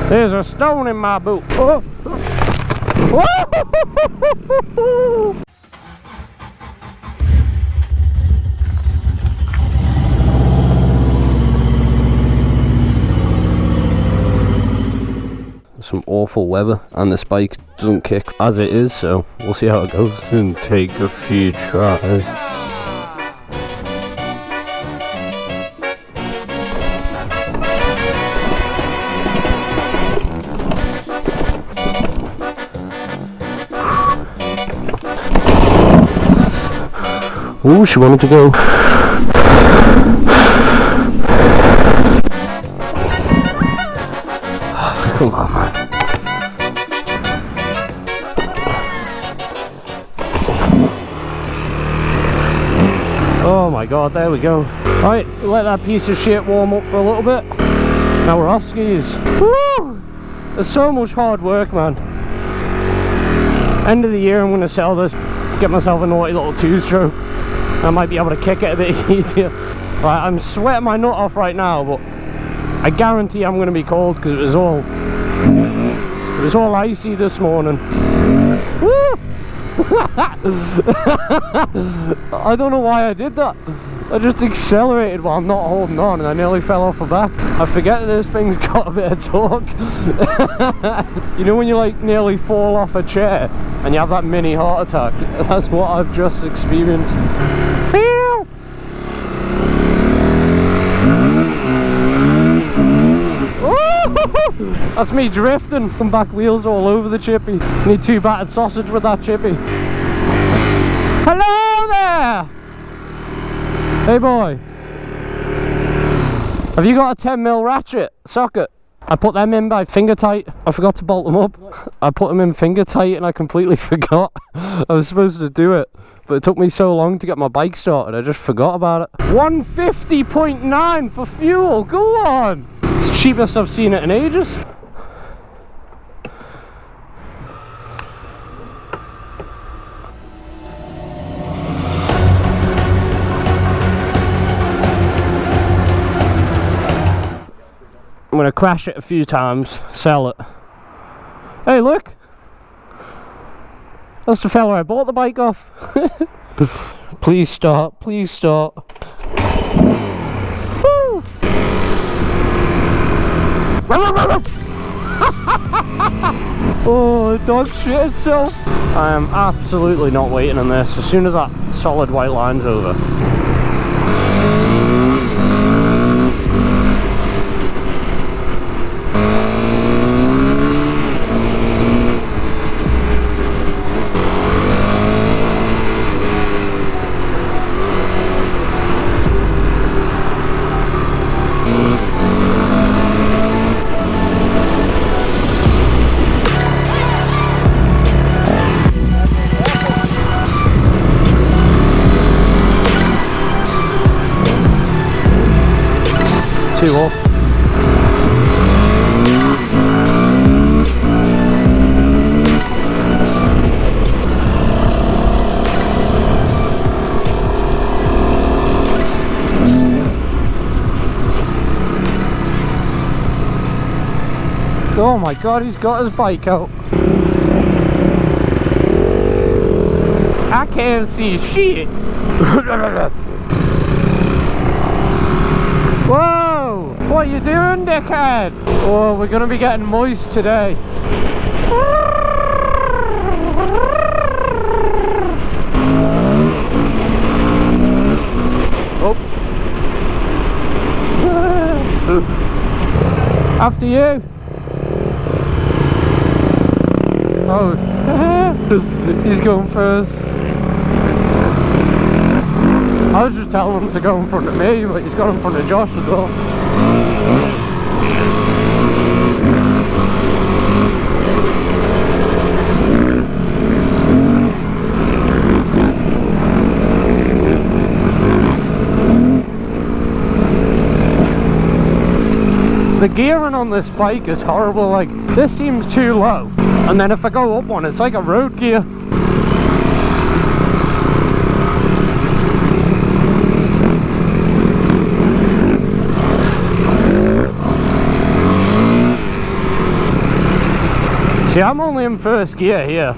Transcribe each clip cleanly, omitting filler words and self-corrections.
There's a stone in my boot. Oh. Some awful weather and this bike doesn't kick as it is, so we'll see how it goes and take a few tries. Ooh, she wanted to go. Come on, man. Oh my god, there we go. Right, let that piece of shit warm up for a little bit. Now we're off skis. Woo! There's so much hard work, man. End of the year, I'm going to sell this, get myself a naughty little 2-stroke. I might be able to kick it a bit easier. Right, I'm sweating my nut off right now, but I guarantee I'm going to be cold because it was all icy this morning. Woo! I don't know why I did that. I just accelerated while not holding on and I nearly fell off the back. I forget that this thing's got a bit of torque. You know when you like nearly fall off a chair and you have that mini heart attack? That's what I've just experienced. That's me drifting. Come back wheels all over the chippy. Need 2 battered sausage with that chippy. Hello there! Hey boy. Have you got a 10mm ratchet socket? I put them in by finger tight. I forgot to bolt them up. I put them in finger tight and I completely forgot. I was supposed to do it, but it took me so long to get my bike started I just forgot about it. 150.9 for fuel, go on! It's the cheapest I've seen it in ages. I'm going to crash it a few times, sell it. Hey look! That's the fella I bought the bike off. Please start, please start. Woo! Oh, the dog shit itself. I am absolutely not waiting on this. As soon as that solid white line's over. Off. Oh my god, he's got his bike out. I can't see shit. Whoa! What you doing, dickhead? Oh, we're gonna be getting moist today. Oh. After you. Oh. He's going first. I was just telling him to go in front of me, but he's got in front of Josh as well. The gearing on this bike is horrible. Like, this seems too low, and then if I go up one, it's like a road gear. See, I'm only in first gear here.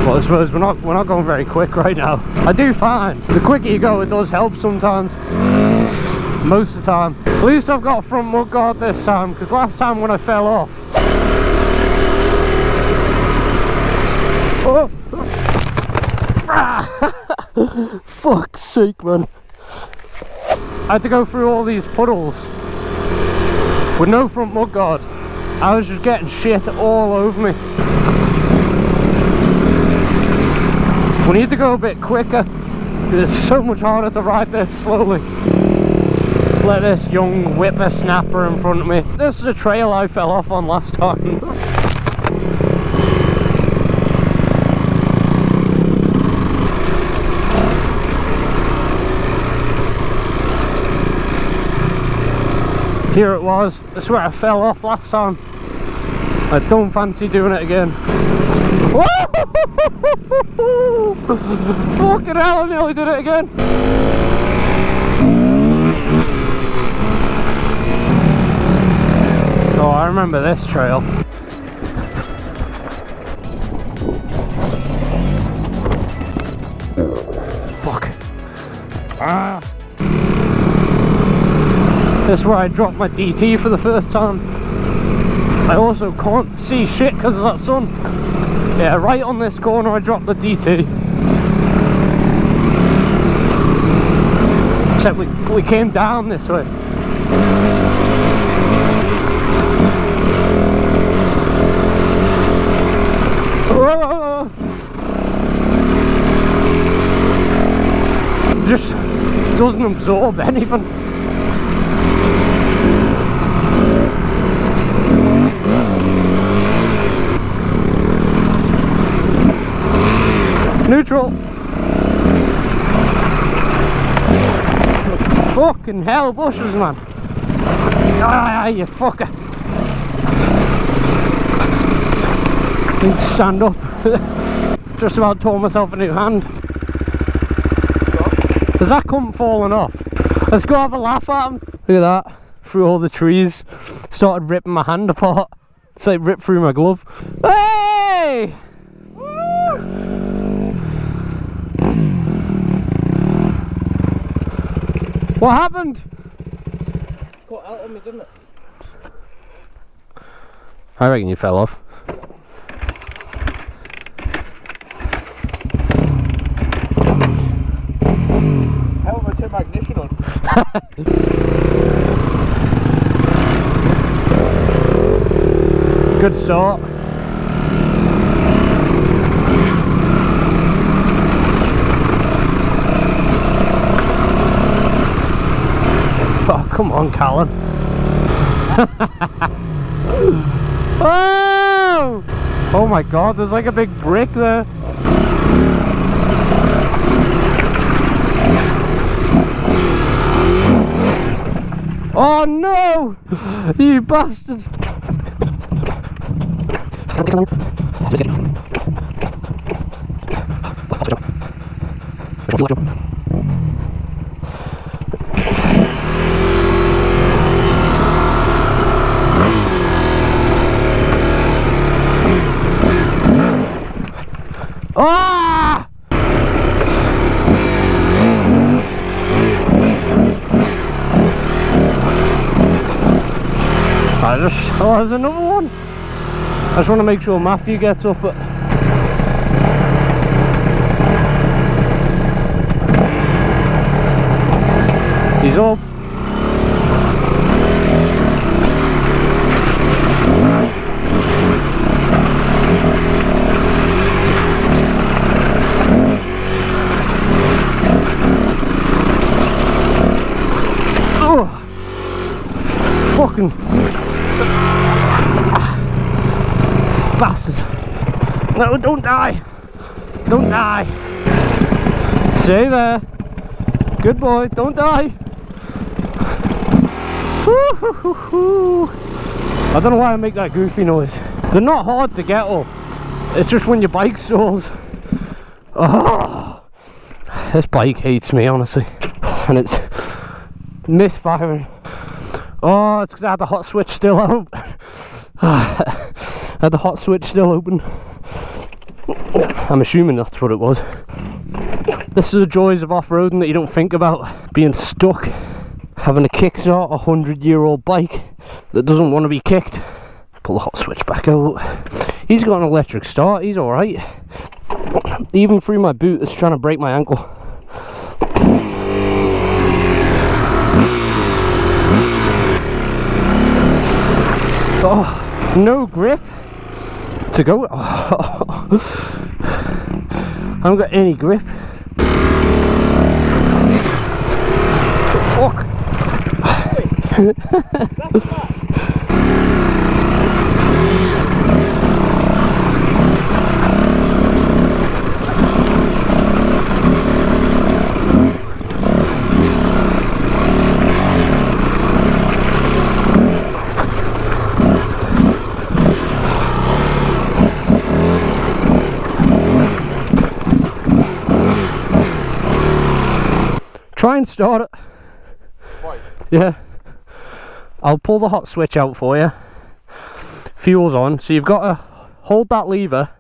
But I suppose we're not going very quick right now. I do find the quicker you go, it does help sometimes. Most of the time. At least I've got a front mud guard this time, because last time when I fell off. Oh! Fuck's sake, man. I had to go through all these puddles with no front mud guard. I was just getting shit all over me. We need to go a bit quicker, because it's so much harder to ride this slowly. Let this young whippersnapper in front of me. This is a trail I fell off on last time. Here it was. This is where I fell off last time. I don't fancy doing it again. Fucking hell, I nearly did it again. Oh, I remember this trail. Fuck. Ah. This is where I dropped my DT for the first time. I also can't see shit because of that sun. Yeah, right on this corner I dropped the DT. Except we came down this way. Whoa. Just doesn't absorb anything. Neutral. Fucking hell, bushes, man. Ah, you fucker. Need to stand up. Just about tore myself a new hand. Has that come falling off? Let's go have a laugh at him. Look at that. Through all the trees. Started ripping my hand apart. It's like ripped through my glove. Hey! What happened? Cut out on me, didn't it? I reckon you fell off. How have I turned my ignition on? Good start. Oh, come on, Callan. Oh! Oh my god, there's like a big brick there. Oh no! You bastard! Ah! Oh, there's another one. I just want to make sure Matthew gets up at... He's up. Oh, fucking bastard. No, don't die. Don't die. Stay there. Good boy, don't die. I don't know why I make that goofy noise. They're not hard to get up. It's just when your bike stalls. Oh, this bike hates me, honestly. And it's misfiring. Oh, it's because I had the hot switch still out. Had the hot switch still open. I'm assuming that's what it was. This is the joys of off-roading that you don't think about. Being stuck, having to kickstart a 100-year-old bike that doesn't want to be kicked. Pull the hot switch back out. He's got an electric start, he's alright. Even through my boot, it's trying to break my ankle. Oh, no grip to go. Oh. I haven't got any grip. Fuck. Try and start it. Why? Yeah. I'll pull the hot switch out for you. Fuel's on. So you've got to hold that lever,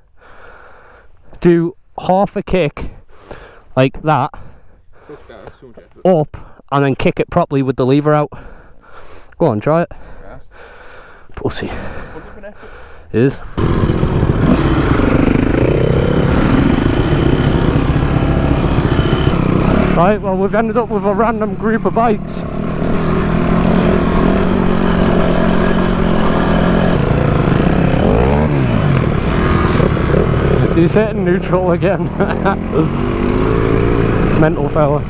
do half a kick like that, up, and then kick it properly with the lever out. Go on, try it. Yes. Pussy. It is. Right, well, we've ended up with a random group of bikes. He's hitting neutral again. Mental fella.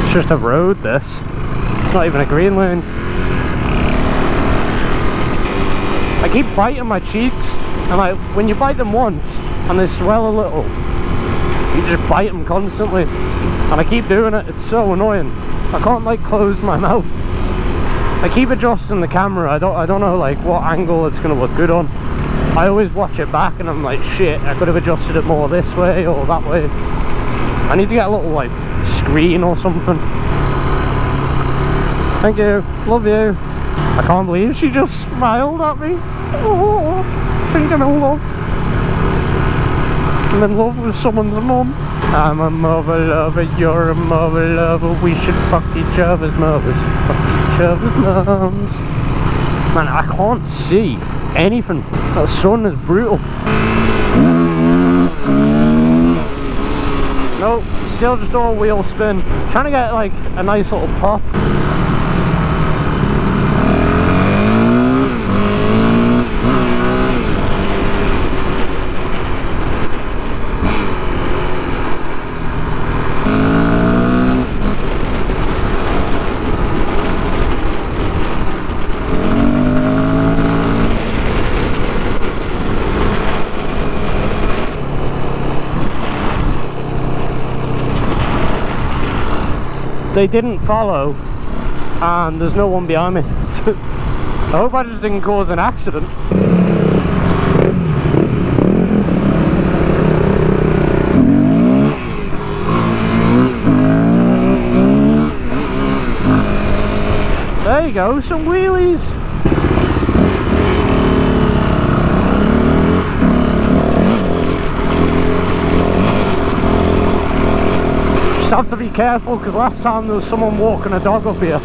It's just a road, this. It's not even a green lane. I keep biting my cheeks, and like when you bite them once and they swell a little, you just bite them constantly, and I keep doing it. It's so annoying. I can't like close my mouth. I keep adjusting the camera. I don't know like what angle it's gonna look good on. I always watch it back and I'm like, shit, I could have adjusted it more this way or that way. I need to get a little like screen or something. Thank you, love you. I can't believe she just smiled at me. Oh, I think I'm in love. I'm in love with someone's mum. I'm a mother lover, you're a mother lover. We should fuck each other's mothers, fuck each other's mums. Man, I can't see anything. That sun is brutal. Nope, still just all wheel spin. Trying to get like a nice little pop. They didn't follow, and there's no one behind me. I hope I just didn't cause an accident. There you go, some wheelies. Just have to be careful because last time there was someone walking a dog up here.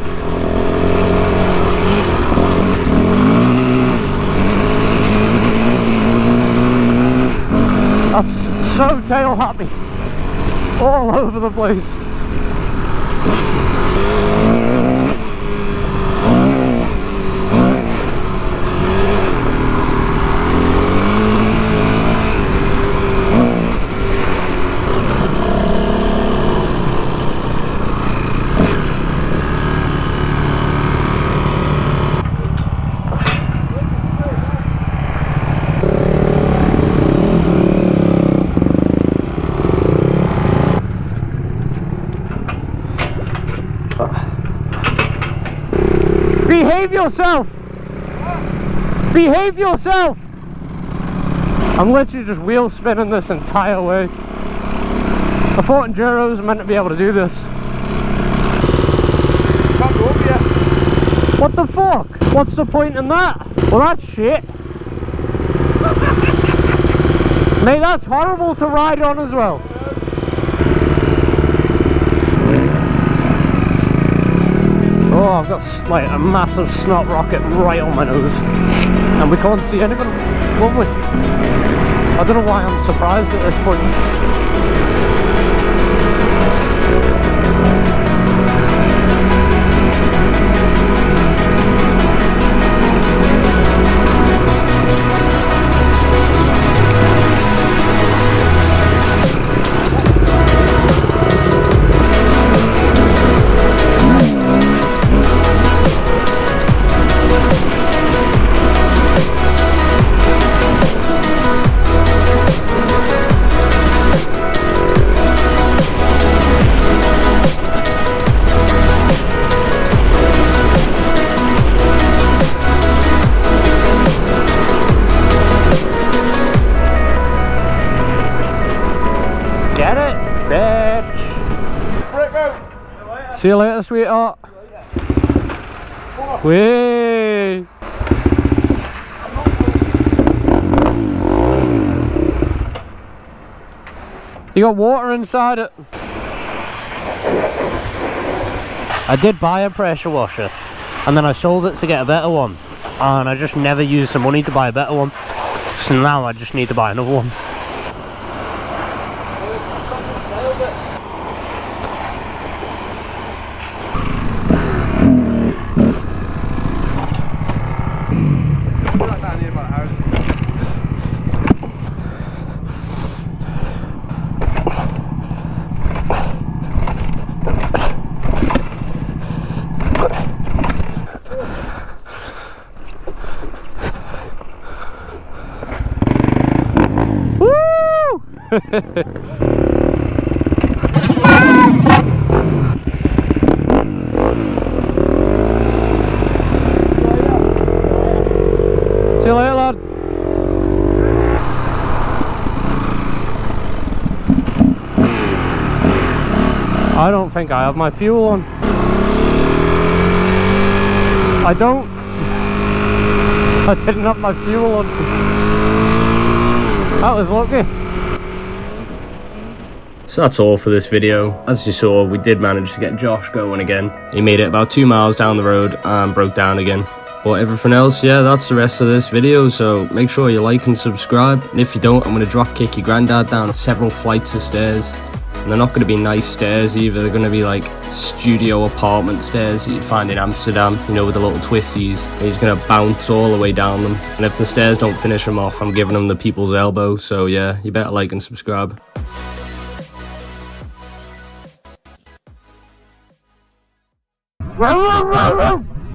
That's so tail happy. All over the place. Behave yourself! Behave yourself! I'm literally just wheel spinning this entire way. I thought Enduros are meant to be able to do this. Can't go up yet. What the fuck? What's the point in that? Well, that's shit. Mate, that's horrible to ride on as well. Oh, I've got like a massive snot rocket right on my nose. And we can't see anything, lovely. I don't know why I'm surprised at this point. Get it, bitch. See you later, sweetheart. Whee! You got water inside it. I did buy a pressure washer and then I sold it to get a better one, and I just never used the money to buy a better one, so now I just need to buy another one. See you later, lad. I don't think I have my fuel on. I don't. I didn't have my fuel on. That was lucky. So that's all for this video. As you saw, we did manage to get Josh going again. He made it about 2 miles down the road and broke down again. But everything else, yeah, that's the rest of this video, so make sure you like and subscribe. And if you don't, I'm going to drop kick your granddad down several flights of stairs. And they're not going to be nice stairs either, they're going to be like studio apartment stairs that you'd find in Amsterdam, you know, with the little twisties. And he's going to bounce all the way down them. And if the stairs don't finish him off, I'm giving him the people's elbow. So yeah, you better like and subscribe. Row, row, row, row.